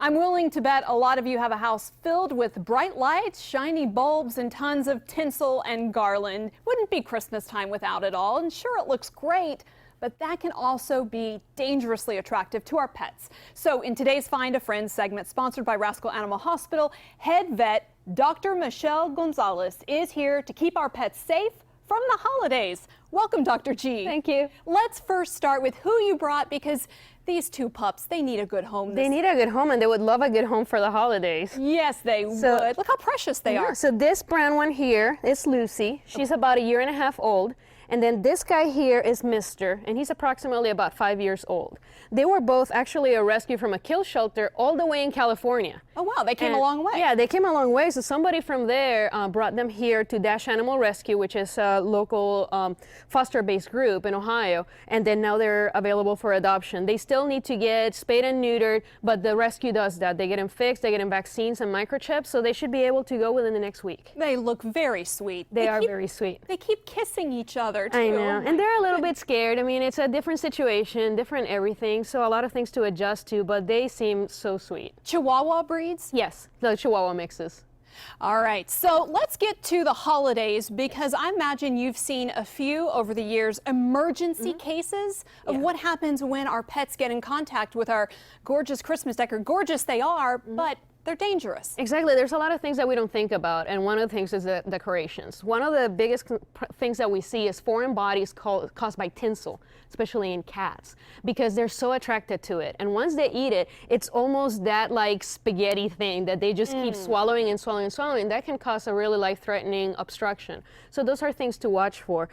I'm willing to bet a lot of you have a house filled with bright lights, shiny bulbs, and tons of tinsel and garland. Wouldn't be Christmas time without it all, and sure, it looks great, but that can also be dangerously attractive to our pets. So in today's Find a Friend segment, sponsored by Rascal Animal Hospital, head vet Dr. Michelle Gonzalez is here to keep our pets safe from the holidays. Welcome, Dr. G. Thank you. Let's first start with who you brought, because these two pups, they need a good home. They need a good home, and they would love a good home for the holidays. Yes, they would. Look how precious they are. So this brown one here is Lucy. She's about 1.5 years old. And then this guy here is Mister, and he's approximately about 5 years old. They were both actually a rescue from a kill shelter all the way in California. Oh, wow, they came a long way. Yeah, they came a long way. So somebody from there brought them here to Dash Animal Rescue, which is a local foster-based group in Ohio. And then now they're available for adoption. They still need to get spayed and neutered, but the rescue does that. They get them fixed, they get them vaccines and microchips, so they should be able to go within the next week. They look very sweet. They are very sweet. They keep kissing each other, too. I know, and they're a little bit scared. I mean, it's a different situation, different everything, so a lot of things to adjust to, but they seem so sweet. Chihuahua breeds? Yes, the Chihuahua mixes. All right, so let's get to the holidays, because I imagine you've seen a few over the years emergency cases of what happens when our pets get in contact with our gorgeous Christmas decor. Gorgeous they are, but they're dangerous. Exactly. There's a lot of things that we don't think about, and one of the things is the decorations. One of the biggest things that we see is foreign bodies caused by tinsel, especially in cats, because they're so attracted to it. And once they eat it, it's almost that like spaghetti thing that they just keep swallowing and swallowing and swallowing. That can cause a really life-threatening obstruction. So those are things to watch for.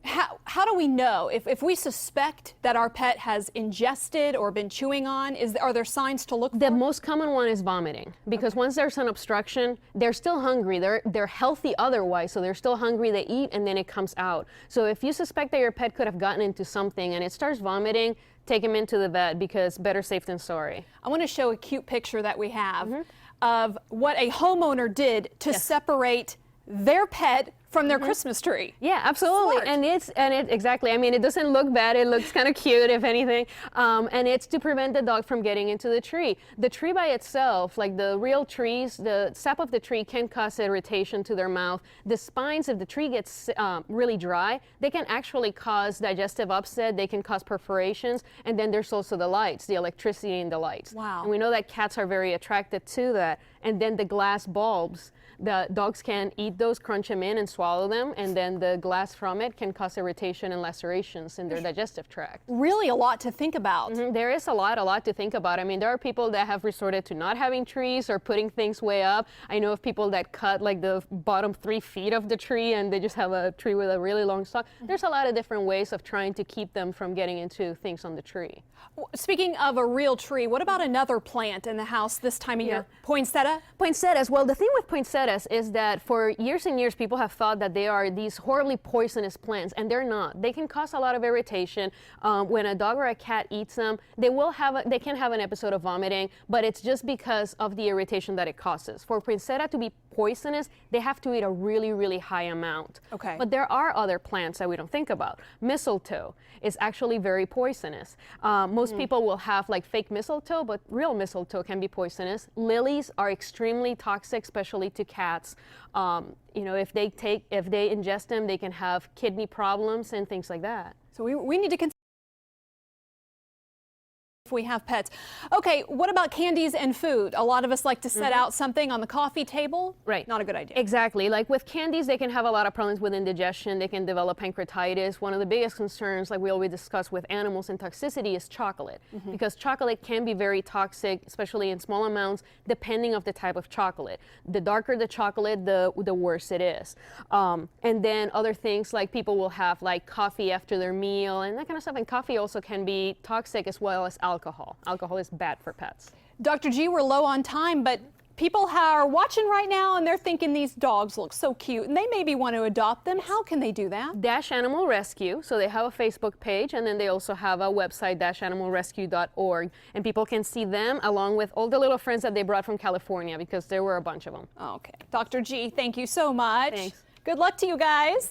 How do we know if we suspect that our pet has ingested or been chewing on? Are there signs to look for? The most common one is vomiting, because once there's an obstruction, they're still hungry. They're healthy otherwise, so they're still hungry. They eat and then it comes out. So if you suspect that your pet could have gotten into something and it starts vomiting, take him into the vet, because better safe than sorry. I want to show a cute picture that we have of what a homeowner did to separate their pet from their Christmas tree. Yeah, absolutely. Smart. And it exactly. I mean, it doesn't look bad. It looks kind of cute, if anything. And it's to prevent the dog from getting into the tree. The tree by itself, like the real trees, the sap of the tree can cause irritation to their mouth. The spines, if the tree gets really dry, they can actually cause digestive upset. They can cause perforations. And then there's also the lights, the electricity in the lights. Wow. And we know that cats are very attracted to that. And then the glass bulbs, the dogs can eat those, crunch them in and swallow them, and then the glass from it can cause irritation and lacerations in their digestive tract. Really a lot to think about. There is a lot to think about. I mean, there are people that have resorted to not having trees or putting things way up. I know of people that cut like the bottom 3 feet of the tree and they just have a tree with a really long stalk. There's a lot of different ways of trying to keep them from getting into things on the tree. Speaking of a real tree, what about another plant in the house this time of year? Poinsettia? Poinsettias. Well, the thing with poinsettias is that for years and years, people have thought that they are these horribly poisonous plants, and they're not. They can cause a lot of irritation. When a dog or a cat eats them, they can have an episode of vomiting, but it's just because of the irritation that it causes. For poinsettia to be poisonous, they have to eat a really, really high amount. Okay. But there are other plants that we don't think about. Mistletoe is actually very poisonous. Most people will have like fake mistletoe, but real mistletoe can be poisonous. Lilies are extremely toxic, especially to cats. You know, if they ingest them, they can have kidney problems and things like that. So we need to consider if we have pets. Okay, what about candies and food? A lot of us like to set out something on the coffee table. Right. Not a good idea. Exactly. Like with candies, they can have a lot of problems with indigestion. They can develop pancreatitis. One of the biggest concerns, like we always discuss with animals and toxicity, is chocolate. Because chocolate can be very toxic, especially in small amounts, depending on the type of chocolate. The darker the chocolate, the worse it is. And then other things like people will have like coffee after their meal and that kind of stuff. And coffee also can be toxic, as well as alcohol. Alcohol is bad for pets. Dr. G, we're low on time, but people are watching right now and they're thinking these dogs look so cute and they maybe want to adopt them. How can they do that? Dash Animal Rescue. So they have a Facebook page, and then they also have a website, dashanimalrescue.org, and people can see them along with all the little friends that they brought from California, because there were a bunch of them. Okay. Dr. G, thank you so much. Thanks. Good luck to you guys.